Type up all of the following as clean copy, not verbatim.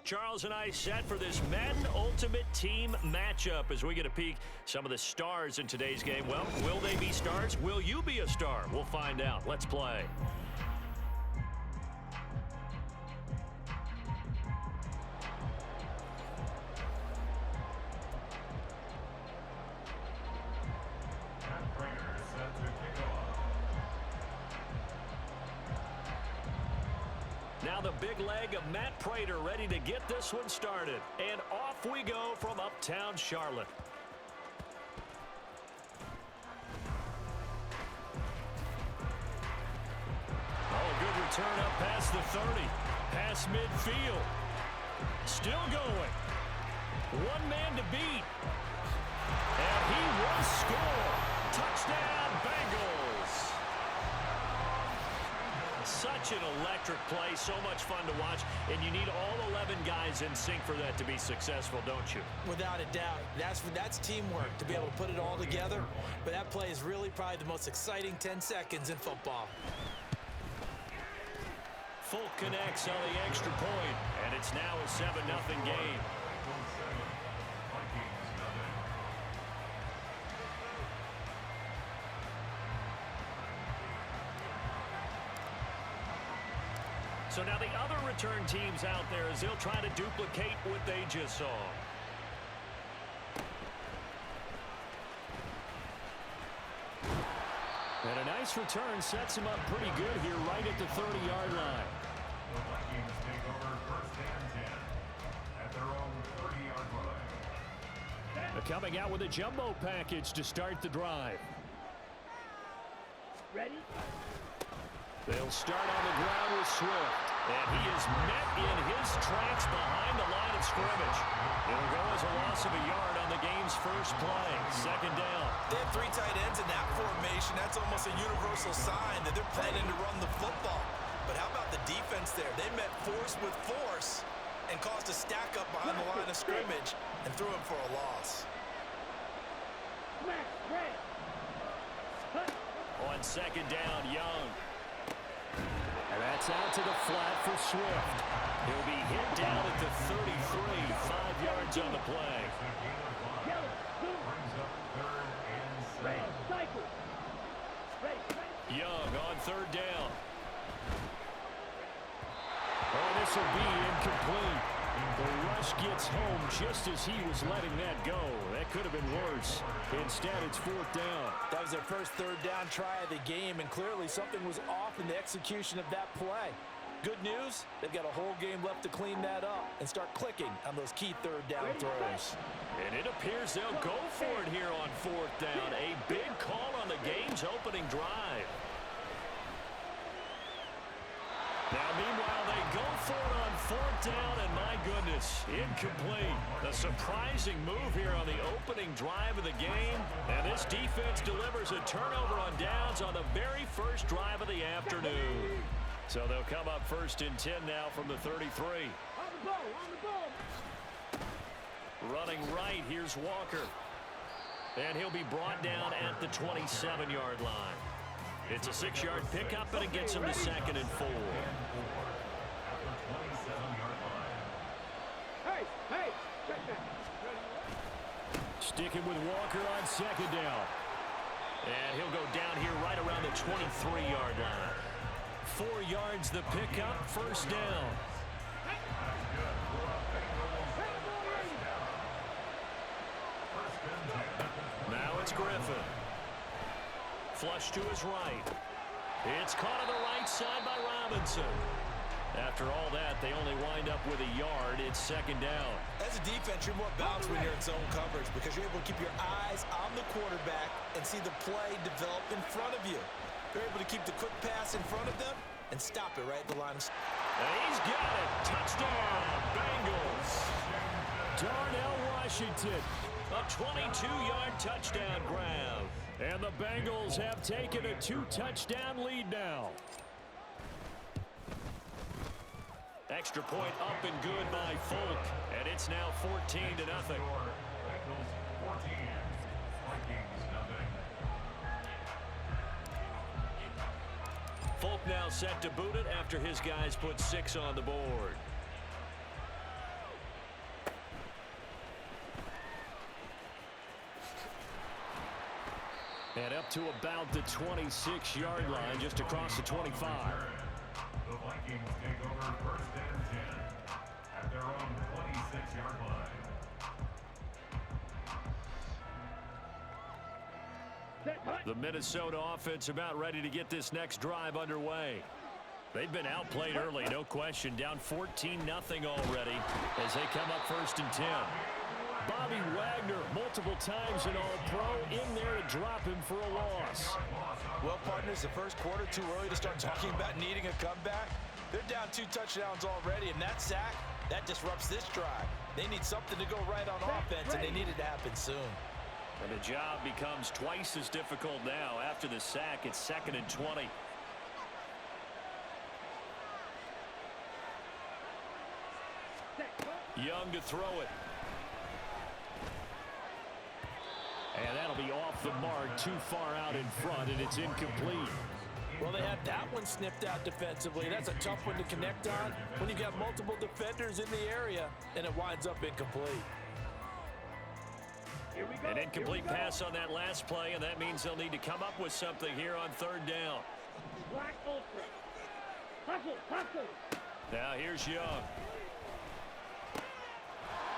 Charles and I set for this Madden Ultimate Team matchup as we get a peek some of the stars in today's game. Well, will they be stars? Will you be a star? We'll find out. Let's play. Now the big leg of Matt Prater ready to get this one started. And off we go from uptown Charlotte. Oh, good return up past the 30. Past midfield. Still going. One man to beat. And he will score. Touchdown, Bengals. Such an electric play, so much fun to watch, and you need all 11 guys in sync for that to be successful, don't you? Without a doubt. That's teamwork to be able to put it all together, but that play is really probably the most exciting 10 seconds in football. Folk connects on the extra point, and it's now a 7-0 game. So now the other return teams out there as they'll try to duplicate what they just saw. And a nice return sets him up pretty good here right at the 30-yard line. The Vikings take over first and 10 at their own 30-yard line. They're coming out with a jumbo package to start the drive. Ready? They'll start on the ground with Swift. And he is met in his tracks behind the line of scrimmage. It'll go as a loss of a yard on the game's first play. Second down. They have three tight ends in that formation. That's almost a universal sign that they're planning to run the football. But how about the defense there? They met force with force and caused a stack up behind the line of scrimmage and threw him for a loss. On second down, Young. And that's out to the flat for Swift. He'll be hit down at the 33, 5 yards on the play. Young on third down. Oh, this will be incomplete. The rush gets home just as he was letting that go. That could have been worse. Instead, it's fourth down. That was their first third down try of the game, and clearly something was off in the execution of that play. Good news, they've got a whole game left to clean that up and start clicking on those key third down throws. And it appears they'll go for it here on fourth down. A big call on the game's opening drive. Now, meanwhile, they go for it on fourth down, and my goodness, incomplete. A surprising move here on the opening drive of the game. And this defense delivers a turnover on downs on the very first drive of the afternoon. So they'll come up first and 10 now from the 33. On the ball, on the ball. Running right, here's Walker. And he'll be brought down at the 27-yard line. It's a 6-yard pickup, and it gets him to second and 4. Hey, check that. Sticking with Walker on second down. And he'll go down here right around the 23-yard line. 4 yards the pickup, first down. Now it's Griffin. Flush to his right. It's caught on the right side by Robinson. After all that, they only wind up with a yard. It's second down. As a defense, you're more balanced when you're in zone coverage because you're able to keep your eyes on the quarterback and see the play develop in front of you. You're able to keep the quick pass in front of them and stop it right at the line of scrimmage. And he's got it. Touchdown, Bengals. Darnell Washington, a 22-yard touchdown grab. And the Bengals have taken a 2-touchdown lead now. Extra point up and good by Folk. And it's now 14-0. Folk Pope now set to boot it after his guys put 6 on the board. And up to about the 26-yard line, just across the 25. The Vikings take over first and 10 at their own 26-yard line. The Minnesota offense about ready to get this next drive underway. They've been outplayed early, no question. Down 14-0 already as they come up first and 10. Bobby Wagner, multiple times an All-Pro, in there to drop him for a loss. Well, partners, the first quarter, too early to start talking about needing a comeback. They're down 2 touchdowns already, and that sack, that disrupts this drive. They need something to go right on offense, and they need it to happen soon. And the job becomes twice as difficult now. After the sack, it's 2nd and 20. Young to throw it. And that'll be off the mark, too far out in front, and it's incomplete. Well, they had that one snipped out defensively. That's a tough one to connect on when you've got multiple defenders in the area, and it winds up incomplete. An incomplete pass on that last play, and that means they'll need to come up with something here on 3rd down. Black Ultra. Hustle. Now here's Young.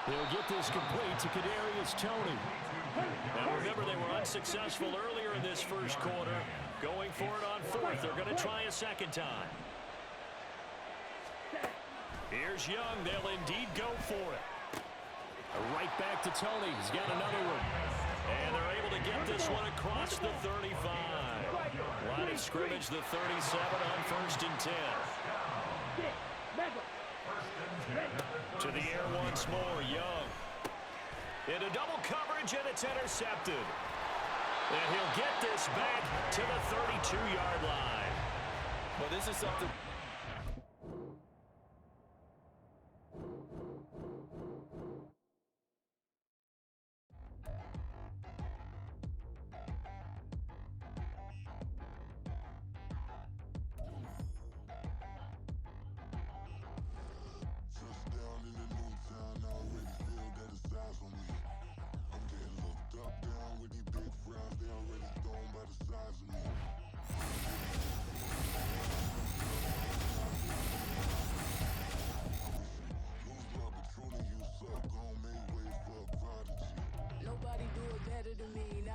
He'll get this complete to Kadarius Toney. Now remember, they were unsuccessful earlier in this first quarter. Going for it on 4th. They're going to try a second time. Here's Young. They'll indeed go for it. Right back to Toney. He's got another one. And they're able to get this one across the 35. Line of scrimmage, the 37 on 1st and 10. To the air once more, Young. Into double coverage, and it's intercepted. And he'll get this back to the 32-yard line. Well, this is something.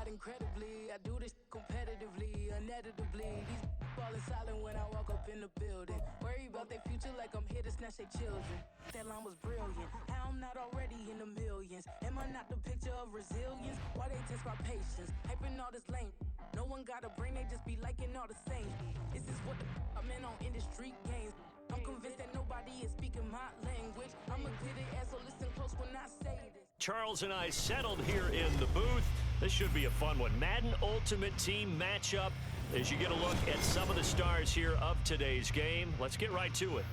Incredibly, I do this competitively, uneditably. These falling silent when I walk up in the building. Worry about their future like I'm here to snatch their children. That line was brilliant. How I'm not already in the millions. Am I not the picture of resilience? Why they test my patience? Hyping all this lame. No one got a brain, they just be liking all the same. This is what the I'm in on industry games. I'm convinced that nobody is speaking my language. I'm a good ass, so listen close when I say this. Charles and I settled here in the booth. This should be a fun one. Madden Ultimate Team matchup as you get a look at some of the stars here of today's game. Let's get right to it.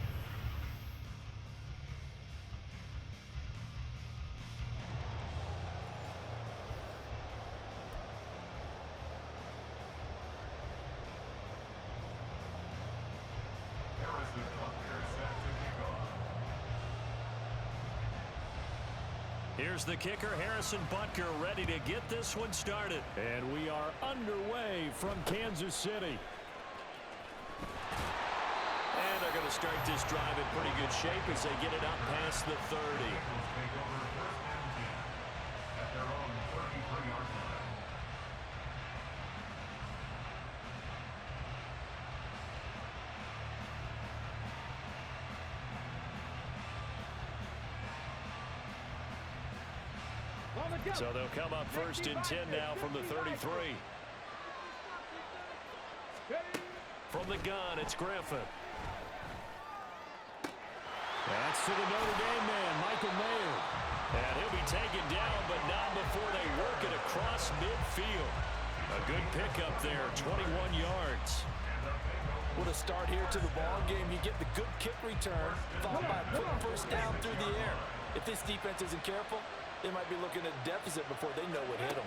Here's the kicker, Harrison Butker, ready to get this one started. And we are underway from Kansas City. And they're going to start this drive in pretty good shape as they get it up past the 30. So they'll come up 1st and 10 now from the 33. From the gun, it's Griffin. That's to the Notre Dame man, Michael Mayer. And he'll be taken down, but not before they work it across midfield. A good pickup there, 21 yards. What a start here to the ball game. You get the good kick return, followed by a quick first down through the air. If this defense isn't careful, they might be looking at a deficit before they know what hit them.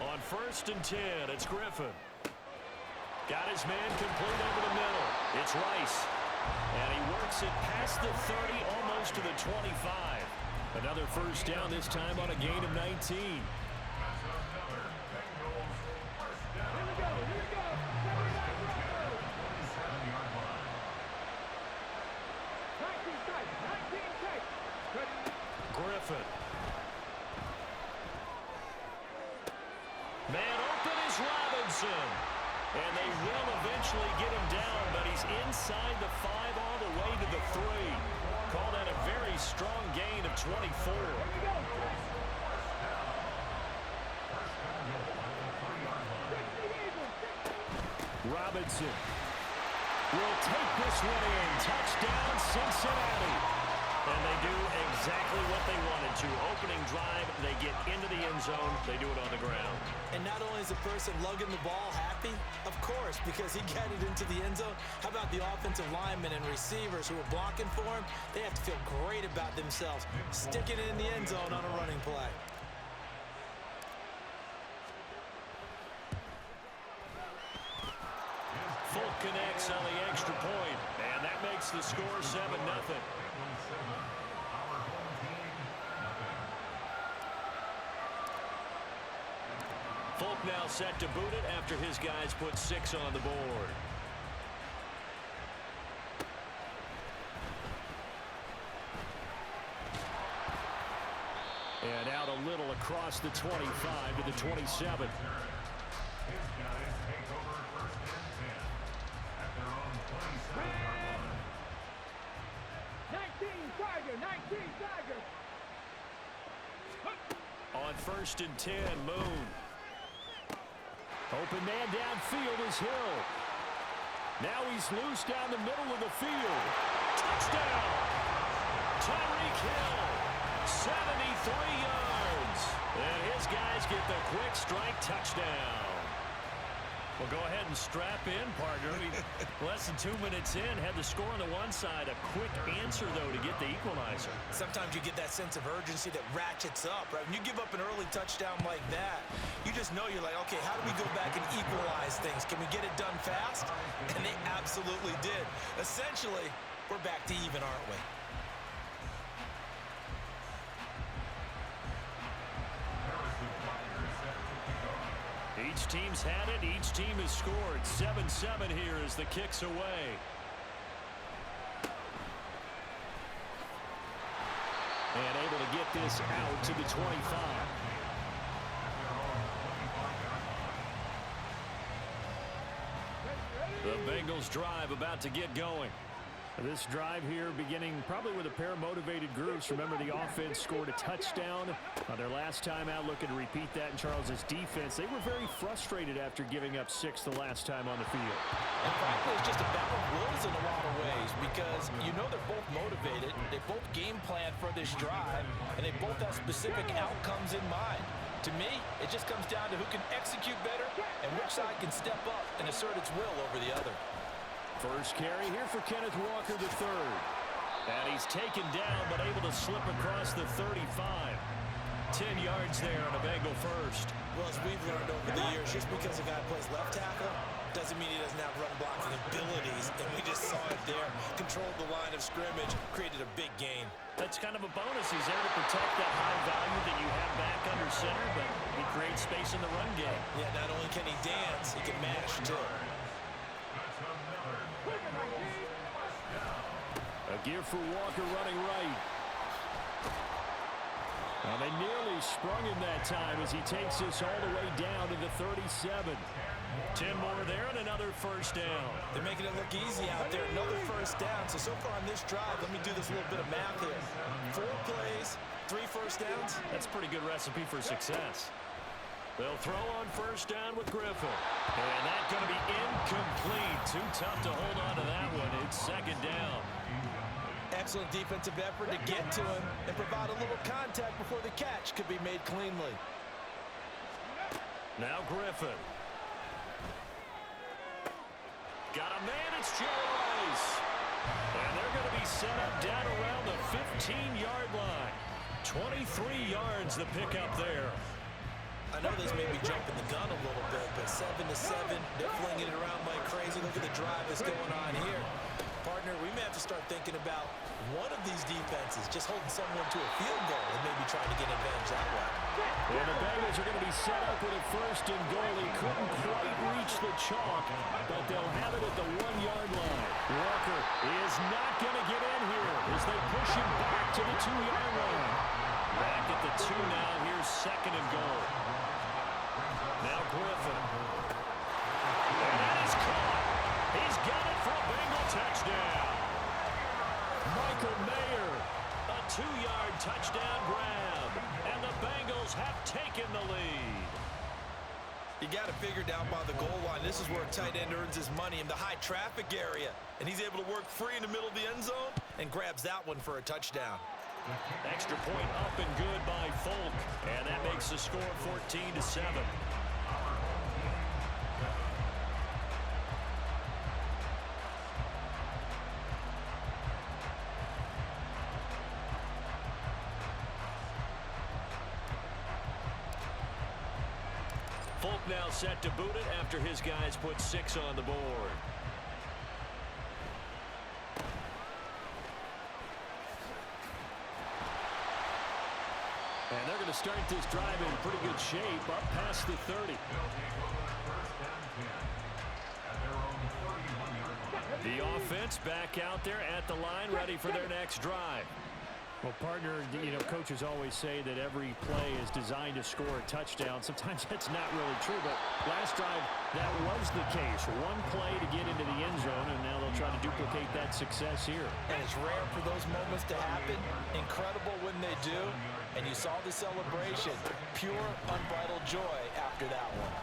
On 1st and 10, it's Griffin. Got his man complete over the middle. It's Rice. And he works it past the 30, almost to the 25. Another first down, this time on a gain of 19. That's another Bengals first down. Here we go. Here we go. 27-yard line. 19 tight. 19 tight. Ready. Griffin. Man open is Robinson. And they will eventually get him down, but he's inside the 5 all the way to the 3. Call that a very strong gain of 24. Robinson will take this one in. Touchdown, Cincinnati. And they do exactly what they wanted to. Opening drive, they get into the end zone. They do it on the ground. And not only is the person lugging the ball happy, of course, because he got it into the end zone. How about the offensive linemen and receivers who are blocking for him? They have to feel great about themselves, sticking it in the end zone on a running play. Fulk connects on the extra point, and that makes the score 7-0. Fulk now set to boot it after his guys put 6 on the board. And out a little across the 25 to the 27. His guys take over first and 10 at their own 27-yard line. 19 Tiger. 19 Tiger. On first and 10, Moon. Open man downfield is Hill. Now he's loose down the middle of the field. Touchdown! Tyreek Hill, 73 yards. And his guys get the quick strike touchdown. Well, go ahead and strap in, partner. Less than 2 minutes in, had the score on the one side. A quick answer, though, to get the equalizer. Sometimes you get that sense of urgency that ratchets up, right? When you give up an early touchdown like that, you just know you're like, okay, how do we go back and equalize things? Can we get it done fast? And they absolutely did. Essentially, we're back to even, aren't we? Each team's had it. Each team has scored. 7-7 here as the kick's away. And able to get this out to the 25. The Bengals drive about to get going. This drive here beginning probably with a pair of motivated groups. Remember, the offense scored a touchdown on their last time out. Looking to repeat that in Charles's defense. They were very frustrated after giving up 6 the last time on the field. And frankly, it's just a battle of wills in a lot of ways because you know they're both motivated. They both game plan for this drive, and they both have specific outcomes in mind. To me, it just comes down to who can execute better and which side can step up and assert its will over the other. First carry here for Kenneth Walker III. And he's taken down, but able to slip across the 35. 10 yards there on a Bengal first. Well, as we've learned over the years, just because a guy plays left tackle doesn't mean he doesn't have run blocking abilities. And we just saw it there. Controlled the line of scrimmage, created a big gain. That's kind of a bonus. He's there to protect that high value that you have back under center, but he creates space in the run game. Yeah, not only can he dance, he can mash too. A give for Walker running right. Well, they nearly sprung him that time as he takes this all the way down to the 37. 10 more there and another first down. They're making it look easy out there. Another first down. So far on this drive, let me do this little bit of math here. 4 plays, 3 first downs. That's a pretty good recipe for success. They'll throw on first down with Griffin. And that's going to be incomplete. Too tough to hold on to that one. It's second down. Excellent defensive effort to get to him and provide a little contact before the catch could be made cleanly. Now Griffin. Got a man, it's Jerry Rice. And they're going to be set up down around the 15-yard line. 23 yards the pickup there. I know this may be jumping the gun a little bit, but 7-7, they're flinging it around like crazy. Look at the drive that's going on here. Partner, we may have to start thinking about one of these defenses just holding someone to a field goal and maybe trying to get an advantage that way. And the Bengals are going to be set up with a 1st and goal. He couldn't quite reach the chalk, but they'll have it at the 1-yard line. Walker is not going to get in here as they push him back to the 2-yard line. Back at the 2 now. Here's 2nd and goal. Now Griffin. And that is caught. He's got it for a Bengal touchdown. Michael Mayer, a 2-yard touchdown grab. And the Bengals have taken the lead. You got to figure down by the goal line. This is where a tight end earns his money in the high traffic area. And he's able to work free in the middle of the end zone and grabs that one for a touchdown. Extra point up and good by Folk. And that makes the score 14-7. Folk now set to boot it after his guys put 6 on the board. And they're going to start this drive in pretty good shape up past the 30. The offense back out there at the line ready for their next drive. Well, partner, you know, coaches always say that every play is designed to score a touchdown. Sometimes that's not really true, but last drive, that was the case. One play to get into the end zone, and now they'll try to duplicate that success here. And it's rare for those moments to happen. Incredible when they do. And you saw the celebration. Pure, unbridled joy after that one.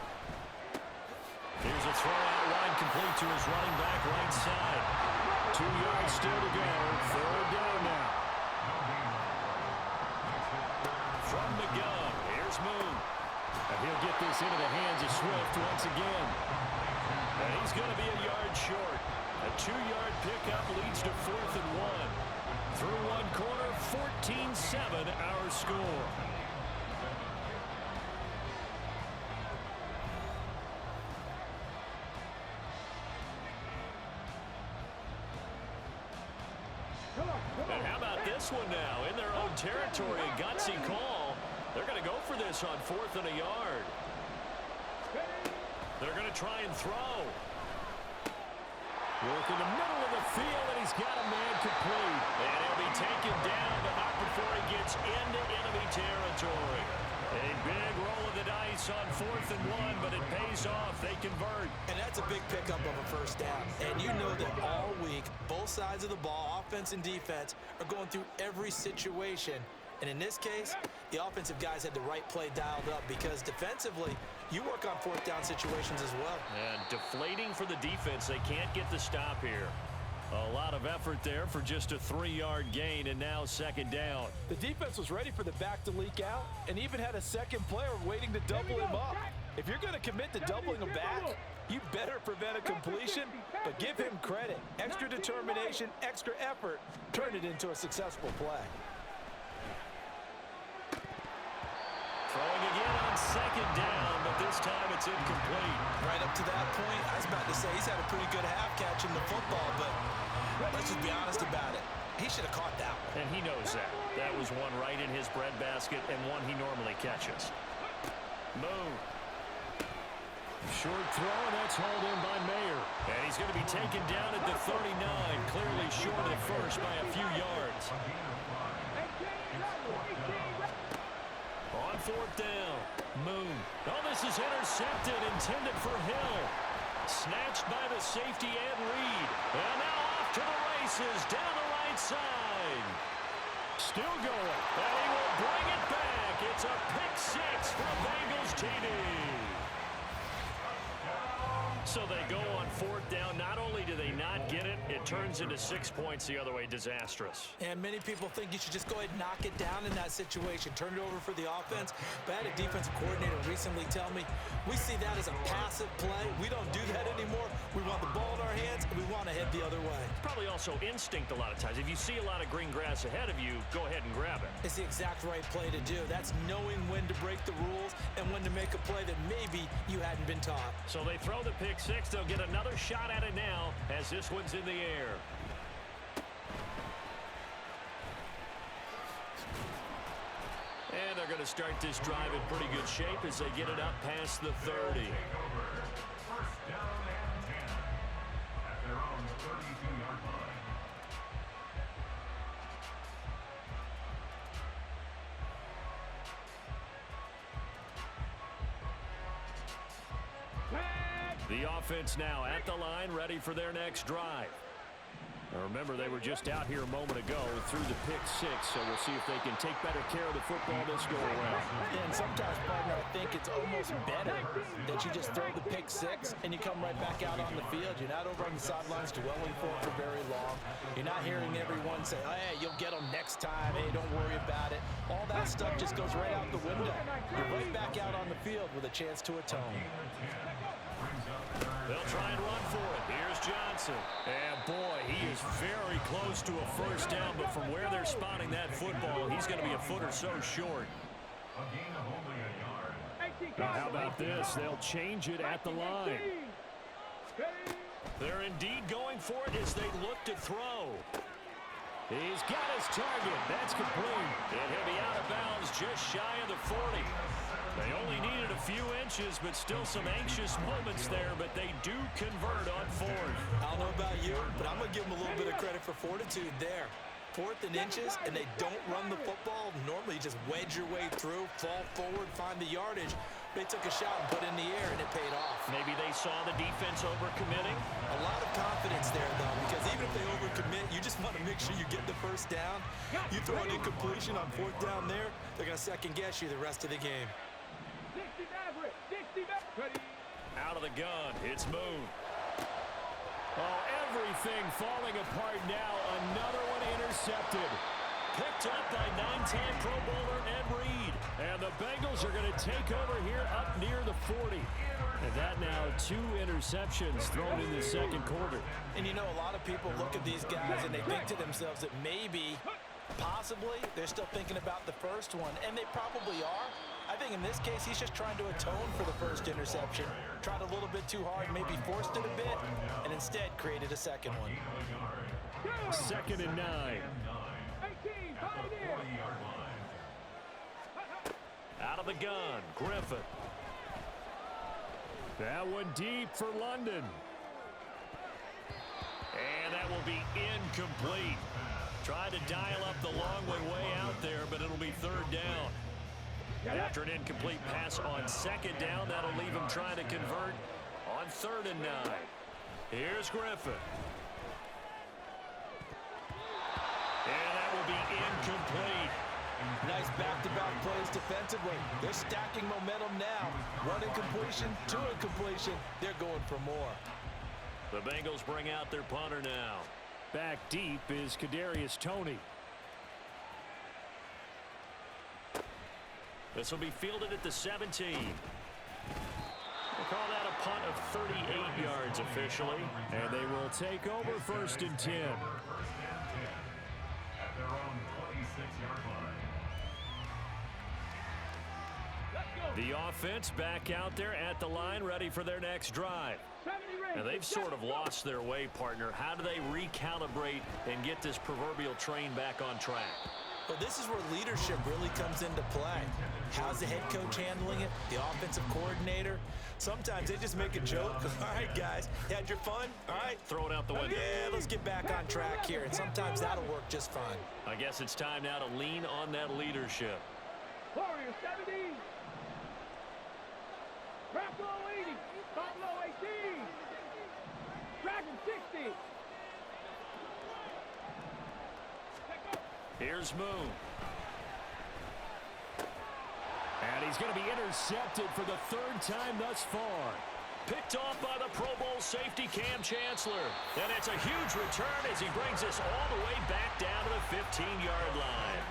Here's a throw out wide, complete to his running back right side. 2 yards still to go. 3rd down now. From the gun, here's Moon. And he'll get this into the hands of Swift once again. And he's going to be a yard short. A 2-yard pickup leads to 4th and 1. Through one quarter, 14-7 our score. And how about this one now? In their own territory, a gutsy call. They're going to go for this on 4th and a yard. They're going to try and throw. Work in the middle of the field, and he's got a man complete. And he'll be taken down, but not before he gets into enemy territory. A big roll of the dice on 4th and 1, but it pays off. They convert. And that's a big pickup of a 1st down. And you know that all week, both sides of the ball, offense and defense, are going through every situation. And in this case, the offensive guys had the right play dialed up because defensively, you work on 4th down situations as well. And deflating for the defense. They can't get the stop here. A lot of effort there for just a 3-yard gain, and now 2nd down. The defense was ready for the back to leak out and even had a second player waiting to double him up. If you're going to commit to doubling him back, you better prevent a completion, but give him credit. Extra determination, extra effort, turn it into a successful play. Throwing again on 2nd down, but this time it's incomplete. Right up to that point, I was about to say he's had a pretty good half catching the football, but let's just be honest about it. He should have caught that one. And he knows that. That was one right in his breadbasket and one he normally catches. Moon. Short throw, and that's hauled in by Mayer. And he's going to be taken down at the 39, clearly short at first by a few yards. On 4th down, Moon. Oh, this is intercepted, intended for Hill. Snatched by the safety and Reed. And now off to the races, down the right side. Still going, and he will bring it back. It's a pick 6 for Bengals TD. So they go on 4th down. Not only do they not get it, it turns into 6 points the other way. Disastrous. And many people think you should just go ahead and knock it down in that situation. Turn it over for the offense. But I had a defensive coordinator recently tell me, we see that as a passive play. We don't do that anymore. We want the ball in our hands, and we want to head the other way. Probably also instinct a lot of times. If you see a lot of green grass ahead of you, go ahead and grab it. It's the exact right play to do. That's knowing when to break the rules and when to make a play that maybe you hadn't been taught. So they throw the pick six. They'll get another shot at it now as this one's in the air. And they're going to start this drive in pretty good shape as they get it up past the 30. First down and 10 at their own 32-yard line. The offense now at the line, ready for their next drive. Now remember, they were just out here a moment ago through the pick six, so we'll see if they can take better care of the football this go around. And sometimes, partner, I think it's almost better that you just throw the pick six and you come right back out on the field. You're not over on the sidelines dwelling for very long. You're not hearing everyone say, hey, you'll get them next time. Hey, don't worry about it. All that stuff just goes right out the window. You're right back out on the field with a chance to atone. They'll try and run for it. Here's Johnson. And boy, he is very close to a first down, but from where they're spotting that football, he's going to be a foot or so short. A gain of only a yard. Now, how about this? They'll change it at the line. They're indeed going for it as they look to throw. He's got his target. That's complete. And he'll be out of bounds just shy of the 40. They only needed a few inches, but still some anxious moments there, but they do convert on fourth. I don't know about you, but I'm going to give them a little bit of credit for fortitude there. Fourth and inches, and they don't run the football. Normally, you just wedge your way through, fall forward, find the yardage. They took a shot and put it in the air, and it paid off. Maybe they saw the defense overcommitting. A lot of confidence there, though, because even if they overcommit, you just want to make sure you get the first down. You throw an incompletion on fourth down there, they're going to second-guess you the rest of the game. Out of the gun, it's Moon. Oh, everything falling apart now. Another one intercepted. Picked up by 9-time Pro Bowler Ed Reed. And the Bengals are going to take over here up near the 40. And that now 2 interceptions thrown in the second quarter. And you know, a lot of people look at these guys and they think to themselves that maybe, possibly, they're still thinking about the first one. And they probably are. I think in this case, he's just trying to atone for the first interception. Tried a little bit too hard, maybe forced it a bit, and instead created a second one. 2nd and 9. Out of the gun, Griffin. That one deep for London. And that will be incomplete. Tried to dial up the long way out there, but it'll be 3rd down. After an incomplete pass on 2nd down, that'll leave him trying to convert on 3rd and 9. Here's Griffin. And that will be incomplete. Nice back-to-back plays defensively. They're stacking momentum now. 1 incompletion, 2 incompletion. They're going for more. The Bengals bring out their punter now. Back deep is Kadarius Toney. This will be fielded at the 17. We'll call that a punt of 38 yards officially. And they will take over 1st and 10. At their own 26-yard line. The offense back out there at the line, ready for their next drive. And they've sort of lost their way, partner. How do they recalibrate and get this proverbial train back on track? Well, this is where leadership really comes into play. How's the head coach handling it? The offensive coordinator? Sometimes they just make a joke. All right, guys, you had your fun? All right. Throw it out the window. Yeah, let's get back on track here. And sometimes that'll work just fine. I guess it's time now to lean on that leadership. Warrior 70. Buffalo 80. Buffalo 18. Dragon 60. Here's Moon. And he's going to be intercepted for the 3rd time thus far. Picked off by the Pro Bowl safety Cam Chancellor. And it's a huge return as he brings us all the way back down to the 15-yard line.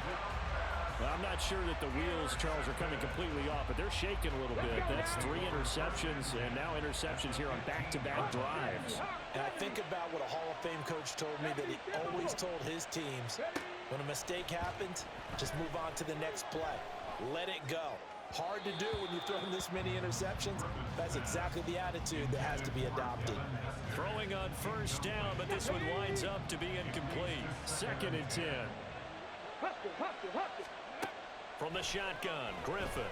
Well, I'm not sure that the wheels, Charles, are coming completely off, but they're shaking a little bit. That's 3 interceptions, and now interceptions here on back-to-back drives. And I think about what a Hall of Fame coach told me that he always told his teams, when a mistake happens, just move on to the next play. Let it go. Hard to do when you've thrown this many interceptions. That's exactly the attitude that has to be adopted. Throwing on first down, but this one winds up to be incomplete. 2nd and 10. From the shotgun, Griffin.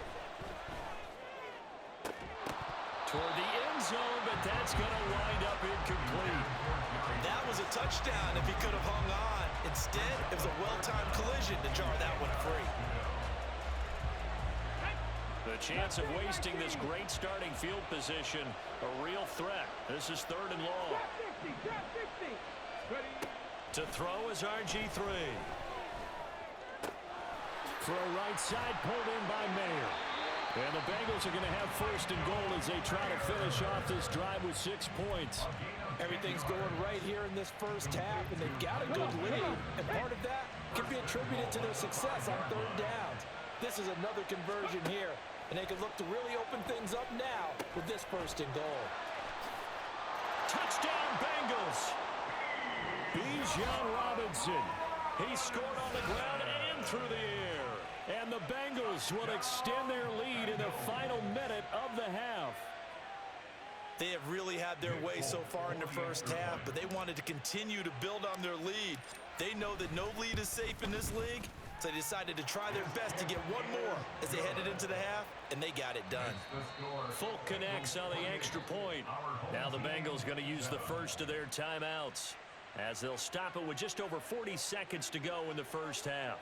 Toward the end zone, but that's going to wind up incomplete. That was a touchdown if he could have hung on. Instead, it was a well-timed collision to jar that one free. The chance of wasting this great starting field position, a real threat. This is 3rd and long. To throw is RG3. Throw right side, pulled in by Mayer. And the Bengals are going to have 1st and goal as they try to finish off this drive with 6 points. Everything's going right here in this first half, and they've got a good lead. And part of that can be attributed to their success on 3rd downs. This is another conversion here, and they can look to really open things up now with this 1st and goal. Touchdown, Bengals! Bijan Robinson. He scored on the ground and through the air. And the Bengals will extend their lead in the final minute of the half. They have really had their way so far in the first half, but they wanted to continue to build on their lead. They know that no lead is safe in this league, so they decided to try their best to get one more as they headed into the half, and they got it done. Folk connects on the extra point. Now the Bengals going to use the first of their timeouts as they'll stop it with just over 40 seconds to go in the first half.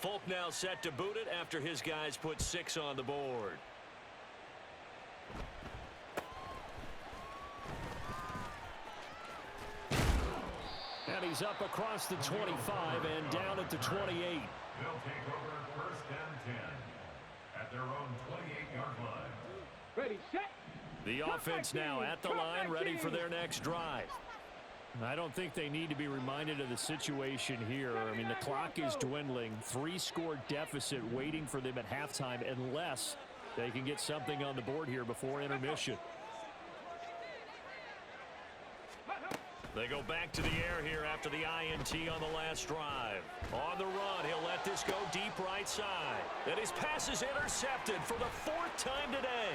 Folk now set to boot it after his guys put 6 on the board. And he's up across the 25 and down at the 28. They'll take over 1st and 10 at their own 28-yard line. Ready, set. The offense now at the line, ready for their next drive. I don't think they need to be reminded of the situation here. I mean, the clock is dwindling. 3-score deficit waiting for them at halftime unless they can get something on the board here before intermission. They go back to the air here after the INT on the last drive. On the run, he'll let this go deep right side. And his pass is intercepted for the 4th time today.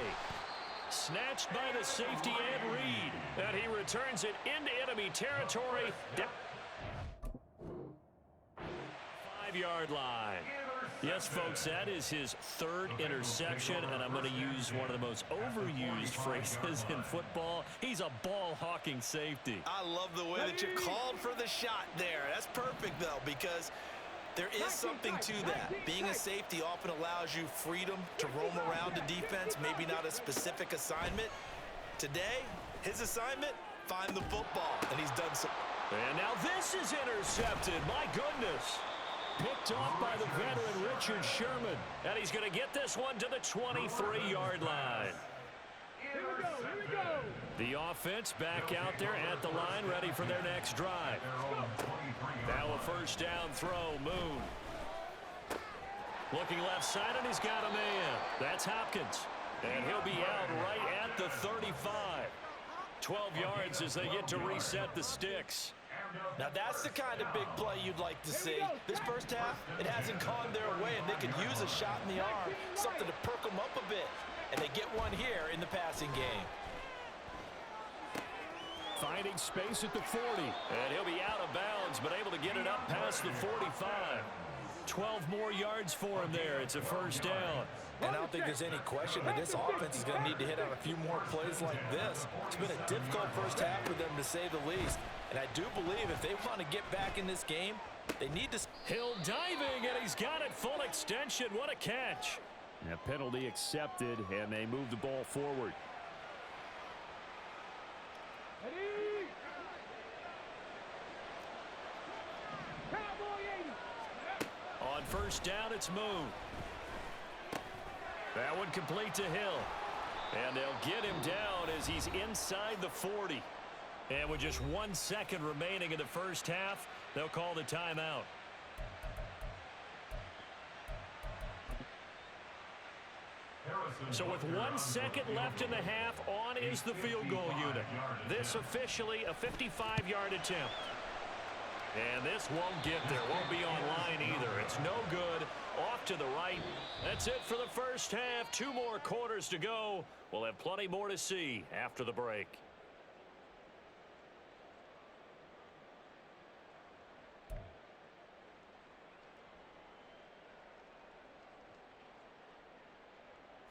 Snatched by the safety Ed Reed. And he returns it into enemy territory. 5-yard line. Yes, folks, that is his 3rd interception, and I'm going to use one of the most overused phrases in football. He's a ball-hawking safety. I love the way that you called for the shot there. That's perfect, though, because there is something to that. Being a safety often allows you freedom to roam around the defense, maybe not a specific assignment. Today, his assignment, find the football, and he's done so. And now this is intercepted. My goodness. Picked off by the veteran Richard Sherman. And he's going to get this one to the 23-yard line. Here we go. The offense back out there at the line, ready for their next drive. Now a 1st down throw, Moon. Looking left side, and he's got a man. That's Hopkins. And he'll be out right at the 35. 12 yards as they get to reset the sticks. Now that's the kind of big play you'd like to see. This first half, it hasn't gone their way, and they could use a shot in the arm, something to perk them up a bit. And they get one here in the passing game. Finding space at the 40. And he'll be out of bounds, but able to get it up past the 45. 12 more yards for him there. It's a 1st down. And I don't think there's any question that this offense is going to need to hit on a few more plays like this. It's been a difficult first half for them, to say the least. And I do believe if they want to get back in this game, they need to... Hill diving, and he's got it full extension. What a catch. And a penalty accepted, and they move the ball forward. Ready. Cowboys first down, it's Moon. That one complete to Hill. And they'll get him down as he's inside the 40. And with just 1 second remaining in the first half, they'll call the timeout. So with 1 second left in the half, on is the field goal unit. This officially a 55-yard attempt. And this won't get there. Won't be online either. It's no good. Off to the right. That's it for the first half. 2 more quarters to go. We'll have plenty more to see after the break.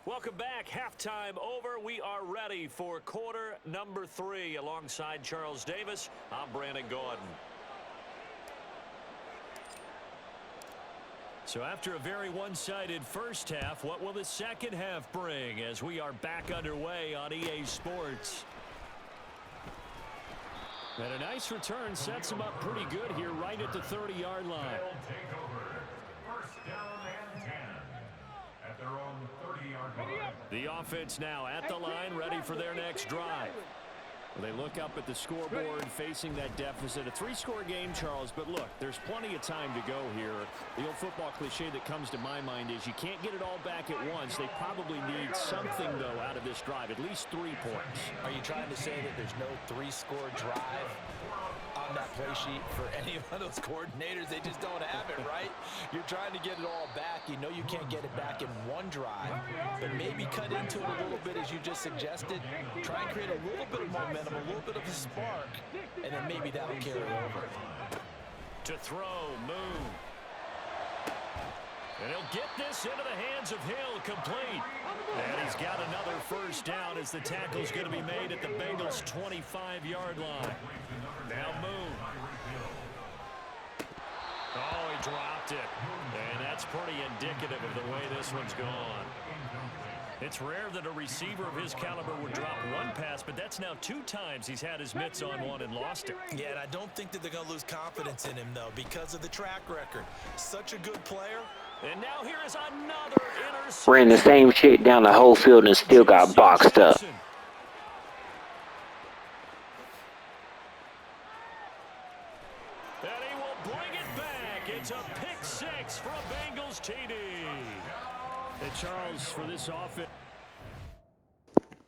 Welcome back. Halftime over. We are ready for quarter number 3. Alongside Charles Davis, I'm Brandon Gordon. So after a very one-sided first half, what will the second half bring as we are back underway on EA Sports? And a nice return sets him up pretty good here right at the 30-yard line. They'll take over. First down and 10 at their own 30-yard line. The offense now at the line, ready for their next drive. They look up at the scoreboard facing that deficit. A 3-score game, Charles, but look, there's plenty of time to go here. The old football cliche that comes to my mind is you can't get it all back at once. They probably need something, though, out of this drive, at least 3 points. Are you trying to say that there's no 3-score drive on that play sheet for any of those coordinators? They just don't have it, right? You're trying to get it all back. You know you can't get it back in one drive, but maybe cut into it a little bit as you just suggested. Try and create a little bit of momentum, a little bit of a spark, and then maybe that'll carry over. To throw, Moon. And he'll get this into the hands of Hill, complete. And he's got another first down as the tackle's going to be made at the Bengals' 25-yard line. Now Moon. Oh, he dropped it. And that's pretty indicative of the way this one's gone. It's rare that a receiver of his caliber would drop one pass, but that's now 2 times he's had his mitts on one and lost it. Yeah, and I don't think that they're going to lose confidence in him, though, because of the track record. Such a good player. And now here is another interception. Ran the same shit down the whole field and still got boxed up. And he will bring it back. It's a pick 6 for a Bengals TD. And Charles, for this offense.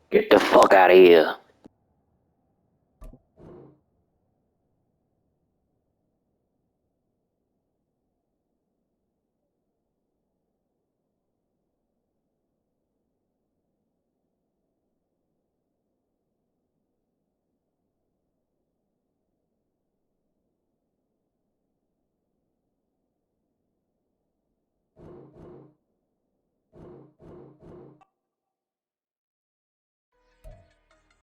Get the fuck out of here.